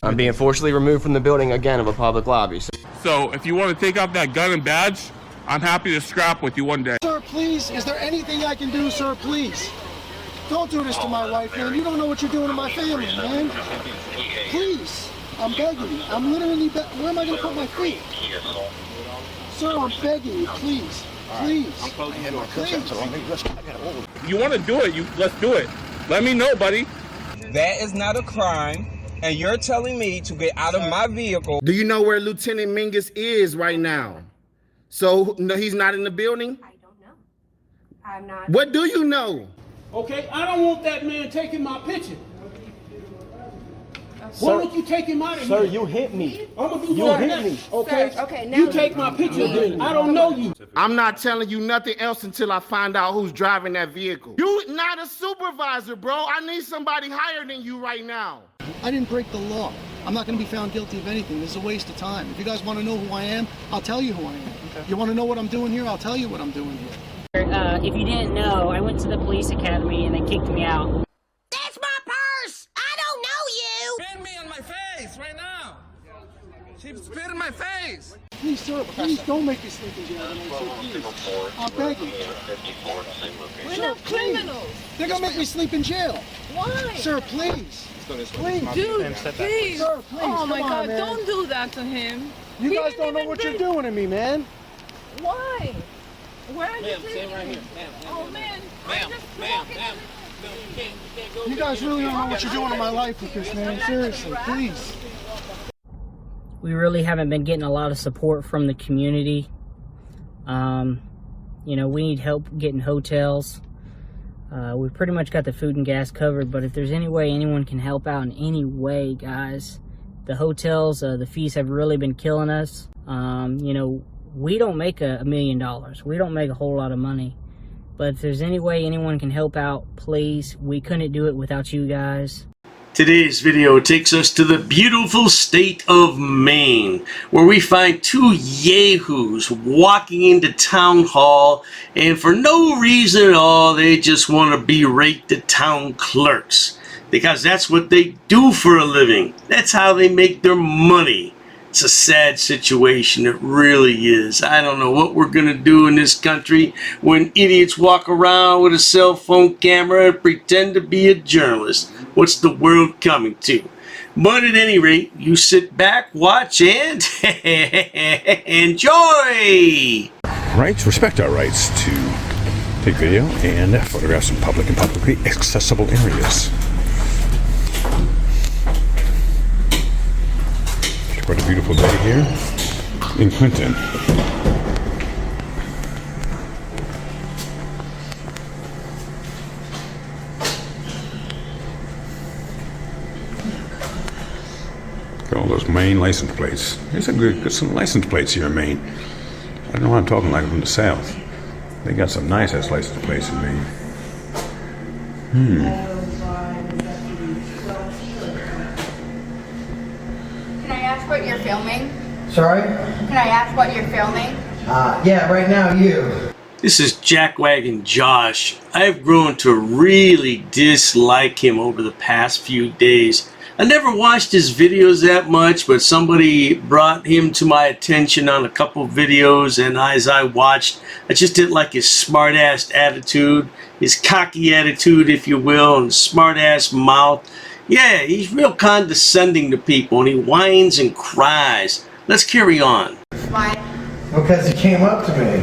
I'm being forcibly removed from the building again of a public lobby. So if you want to take off that gun and badge, I'm happy to scrap with you one day. Sir, please, is there anything I can do, sir, please? Don't do this to my wife, man. You don't know what you're doing to my family, man. Please, I'm begging you. I'm literally where am I going to put my feet? Sir, I'm begging you, please. Please. Please. You want to do it, let's do it. Let me know, buddy. That is not a crime, and you're telling me to get out of my vehicle. Do you know where Lieutenant Mingus is right now? So, no, he's not in the building? I don't know. I'm not. What do you know? Okay, I don't want that man taking my picture. Why don't you take him out of here? Sir, you hit me. I'm gonna do You that hit next, me. okay? Sir, okay, now you take my picture then. I don't know you. I'm not telling you nothing else until I find out who's driving that vehicle. You not a supervisor, bro. I need somebody higher than you right now. I didn't break the law. I'm not going to be found guilty of anything. This is a waste of time. If you guys want to know who I am, I'll tell you who I am. Okay. You want to know what I'm doing here? I'll tell you what I'm doing here. If you didn't know, I went to the police academy and they kicked me out. That's my purse! I don't know you! Spit me on my face right now. She spit in my face. Please, sir, please don't make me sleep in jail tonight, sir, please. I'm begging you. We're not criminals. They're going to make me sleep in jail. Why? Sir, please. Please. Dude, please. Sir, please. Oh my Come on, God, man. don't do that to him. You He guys didn't don't know even what bring- you're doing to me, man. Why? Where are you Ma'am, taking stand right me? here. Ma'am, Oh man, ma'am, I'm just ma'am, walking. ma'am. No, you can't go. You guys really don't know what you're doing in my life with this, man. Seriously, please. We really haven't been getting a lot of support from the community. You know, we need help getting hotels. We pretty much got the food and gas covered, but if there's any way anyone can help out in any way, guys, the hotels, the fees have really been killing us. You know, we don't make $1 million. We don't make a whole lot of money. But if there's any way anyone can help out, please. We couldn't do it without you guys. Today's video takes us to the beautiful state of Maine, where we find two yahoos walking into town hall, and for no reason at all, they just want to berate the town clerks, because that's what they do for a living. That's how they make their money. It's a sad situation, it really is. I don't know what we're gonna do in this country when idiots walk around with a cell phone camera and pretend to be a journalist. What's the world coming to? But at any rate, you sit back, watch, and enjoy! Rights, respect our rights to take video and photographs in public and publicly accessible areas. What a beautiful day here in Clinton. Got all those Maine license plates. There's some license plates here in Maine. I don't know why I'm talking like from the South. They got some nice ass license plates in Maine. Can I ask what you're filming? Sorry? Can I ask what you're filming? Yeah, right now you. This is Jackwagon Josh. I've grown to really dislike him over the past few days. I never watched his videos that much, but somebody brought him to my attention on a couple of videos, and as I watched, I just didn't like his smart-ass attitude, his cocky attitude, if you will, and smart-ass mouth. Yeah, he's real condescending to people, and he whines and cries. Let's carry on. Why? Because you came up to me.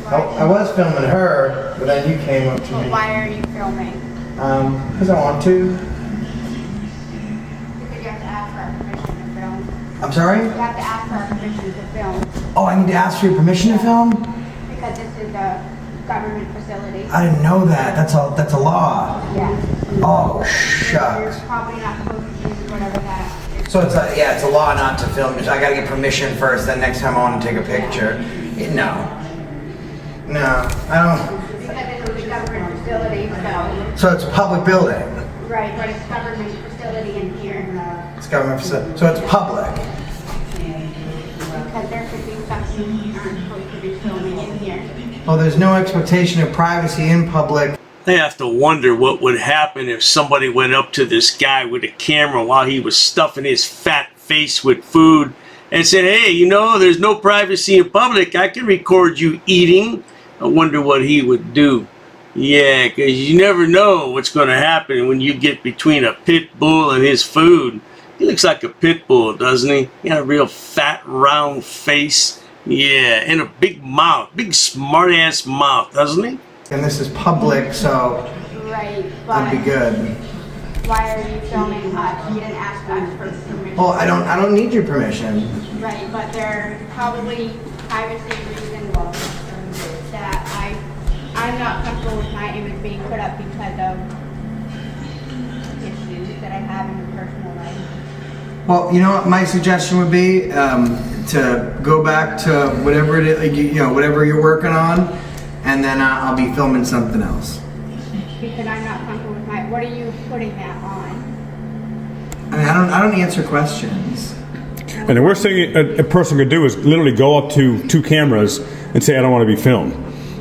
I was filming her, but then you came up to Well, me. why are you filming? Because I want to. Because you have to ask for our permission to film. I'm sorry? You have to ask for our permission to film. Oh, I need to ask for your permission to film? Because this is a government facility. I didn't know that. That's a law. Yeah. Oh, You're shucks. probably not supposed to use whatever that. So it's a law not to film. So I gotta get permission first, then next time I want to take a picture. No, I don't. Because it's a government facility, so. So it's a public building. Right, but it's government facility in here. It's government facility. So it's public. Because there could be something you aren't supposed to be filming in here. Well, there's no expectation of privacy in public. I have to wonder what would happen if somebody went up to this guy with a camera while he was stuffing his fat face with food and said, hey, you know, there's no privacy in public. I can record you eating. I wonder what he would do. Yeah, because you never know what's going to happen when you get between a pit bull and his food. He looks like a pit bull, doesn't he? He got a real fat, round face. Yeah, and a big mouth. Big, smart-ass mouth, doesn't he? And this is public, so Right, it'd but be good. why are you filming us? You didn't ask us for permission. Well, I don't need your permission. Right, but there are probably privacy reasons that I'm not comfortable with my image being put up because of issues that I have in my personal life. Well, you know what my suggestion would be? To go back to whatever it is, like, you know, whatever you're working on, and then I'll be filming something else. Because I'm not comfortable with my, what are you putting that on? I mean, I don't answer questions. And the worst thing a person could do is literally go up to two cameras and say, I don't want to be filmed.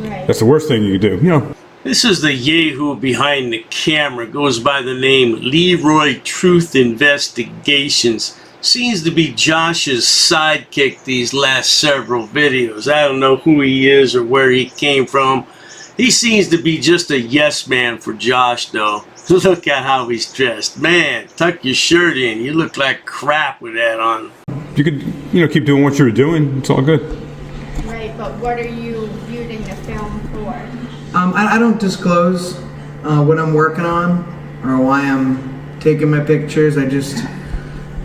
Right. That's the worst thing you could do. You know. This is the yahoo behind the camera. Goes by the name Leroy Truth Investigations. Seems to be Josh's sidekick these last several videos. I don't know who he is or where he came from. He seems to be just a yes man for Josh, though. Look at how he's dressed. Man, tuck your shirt in. You look like crap with that on. You could, you know, keep doing what you were doing. It's all good. Right, but what are you using the film for? I don't disclose what I'm working on or why I'm taking my pictures. I just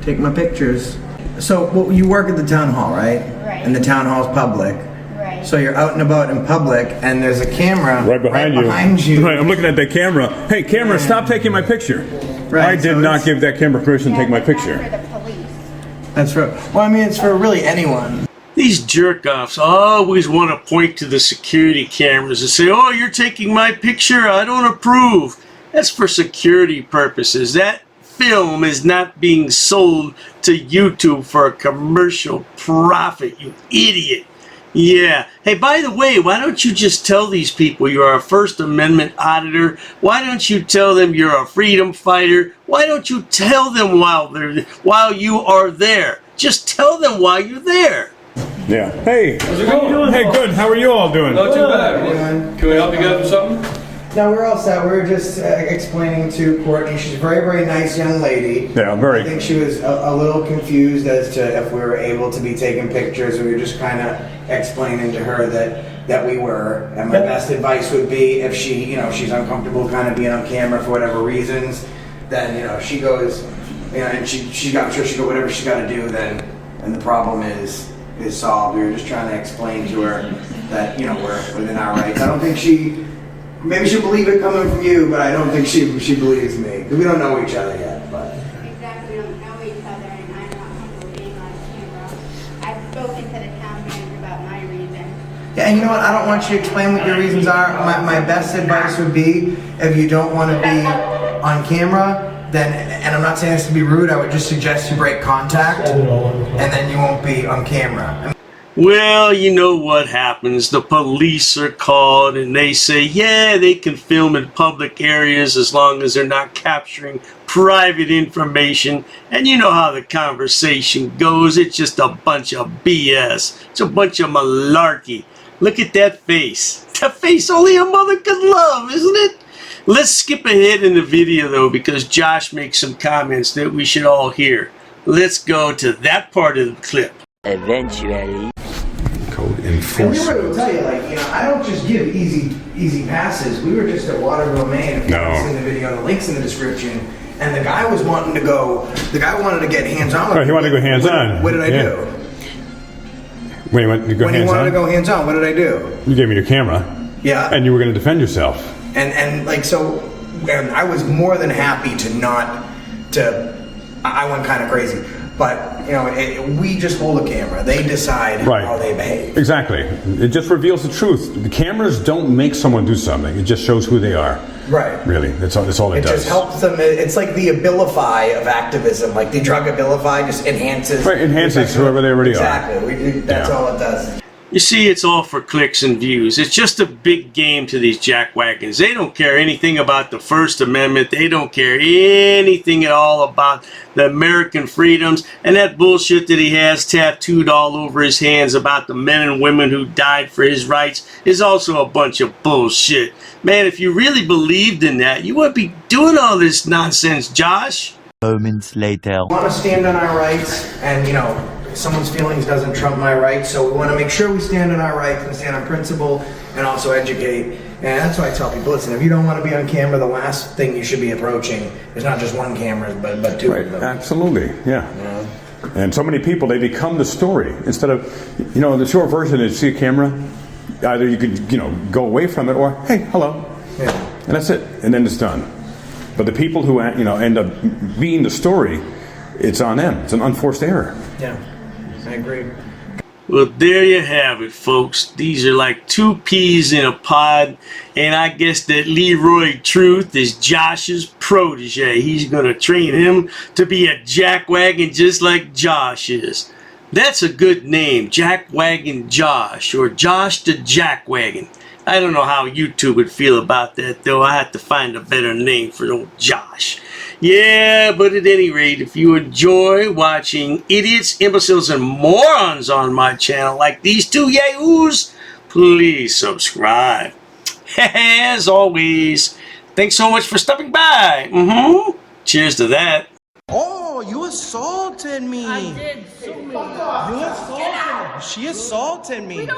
take my pictures. So well, you work at the town hall, right? Right. And the town hall's public. Right. So you're out and about in public, and there's a camera Right behind you. Right, I'm looking at that camera. Hey, camera, stop taking my picture. Right, I did so not it's- give that camera permission to take my But not picture. for the police. That's right. Well, I mean, it's for really anyone. These jerk-offs always want to point to the security cameras and say, oh, you're taking my picture, I don't approve. That's for security purposes. That film is not being sold to YouTube for a commercial profit, you idiot. Yeah. Hey, by the way, why don't you just tell these people you're a First Amendment auditor? Why don't you tell them you're a freedom fighter? Why don't you tell them while you are there? Just tell them while you're there. Yeah. Hey. How's it going? Hey, good. How are you all doing? Not too bad. Can we help you guys with something? No, we're all set. We were just explaining to Courtney. She's a very, very nice young lady. Yeah, very. I think she was a little confused as to if we were able to be taking pictures. We were just kind of explaining to her that we were. And my best advice would be if she, you know, she's uncomfortable kind of being on camera for whatever reasons, then, you know, she goes, you know, and I'm sure she go whatever she got to do then, and the problem is solved. We were just trying to explain to her that, you know, we're within our rights. I don't think maybe she'll believe it coming from you, but I don't think she believes me. We don't know each other yet, but. Exactly, we don't know each other, and I'm not comfortable being on camera. I've spoken to the town manager about my reason. Yeah, and you know what? I don't want you to explain what your reasons are. My best advice would be, if you don't want to be on camera, then, and I'm not saying this to be rude, I would just suggest you break contact, and then you won't be on camera. Well, you know what happens. The police are called and they say, yeah, they can film in public areas as long as they're not capturing private information. And you know how the conversation goes. It's just a bunch of BS. It's a bunch of malarkey. Look at that face. That face only a mother could love, isn't it? Let's skip ahead in the video, though, because Josh makes some comments that we should all hear. Let's go to that part of the clip. Eventually. Code And enforcement. everybody will tell you, like, you know, I don't just give easy passes. We were just at Waterville, Maine. If you haven't seen the video, the link's in the description. And the guy was wanting to go, the guy wanted to get hands-on with me. He wanted to go hands-on. What did I do? When he wanted to go When he wanted to go hands-on, what did I do? You gave me your camera. Yeah. And you were going to defend yourself. And like, so, and I was more than happy I went kind of crazy. But, you know, we just hold a camera. They decide how they behave. Exactly. It just reveals the truth. The cameras don't make someone do something. It just shows who they are. Right. Really. That's all it does. It just helps them. It's like the Abilify of activism. Like the drug Abilify just enhances. Right, enhances whoever they already are. Exactly. That's all it does. You see, it's all for clicks and views. It's just a big game to these jackwagons. They don't care anything about the First Amendment. They don't care anything at all about the American freedoms. And that bullshit that he has tattooed all over his hands about the men and women who died for his rights is also a bunch of bullshit. Man, if you really believed in that, you wouldn't be doing all this nonsense, Josh. Moments later. We want to stand on our rights, and you know, someone's feelings doesn't trump my rights, so we want to make sure we stand on our rights and stand on principle and also educate. And that's why I tell people, listen, if you don't want to be on camera, the last thing you should be approaching is not just one camera, but two of them. Absolutely, yeah. And so many people, they become the story. Instead of, you know, the short version is see a camera, either you could, you know, go away from it or, hey, hello. Yeah. And that's it, and then it's done. But the people who, you know, end up being the story, it's on them. It's an unforced error. Yeah, I agree. Well, there you have it, folks. These are like two peas in a pod, and I guess that Leroy Truth is Josh's protege. He's going to train him to be a jackwagon just like Josh is. That's a good name, Jackwagon Josh, or Josh the Jackwagon. I don't know how YouTube would feel about that, though. I have to find a better name for old Josh. Yeah, but at any rate, if you enjoy watching idiots, imbeciles, and morons on my channel like these two yahoos, please subscribe. As always, thanks so much for stopping by. Cheers to that. Oh, you assaulted me. I did so many. You assaulted me. She assaulted me.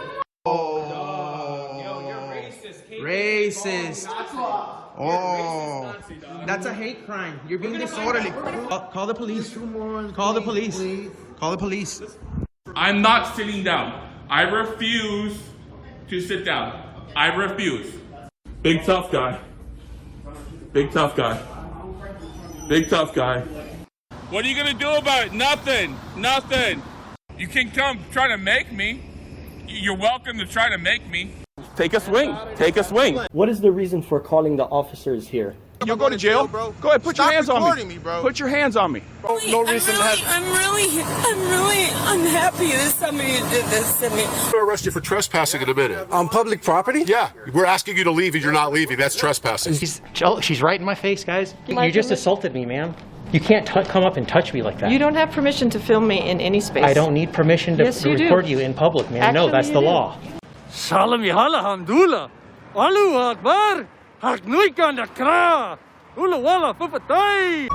Racist. Oh, that's a hate crime. You're being disorderly. Call the police. Call the police. Call the police. I'm not sitting down. I refuse to sit down. I refuse. Big tough guy. Big tough guy. Big tough guy. What are you gonna do about it? Nothing. Nothing. You can come try to make me. You're welcome to try to make me. Take a swing. Take a swing. What is the reason for calling the officers here? You'll go to jail, bro. Go ahead, put your hands on me. Bro. Put your hands on me. No reason I'm really unhappy that somebody did this to me. We'll arrest you for trespassing in a minute. On public property? Yeah, we're asking you to leave and you're not leaving. That's trespassing. She's right in my face, guys. You just assaulted me, ma'am. You can't come up and touch me like that. You don't have permission to film me in any space. I don't need permission to Yes, you do. record you in public, ma'am. No, Actually, that's the you do. law. Salam yahala hamdullah. Allahu Akbar. Haknuikan akra. Ula wala papatay.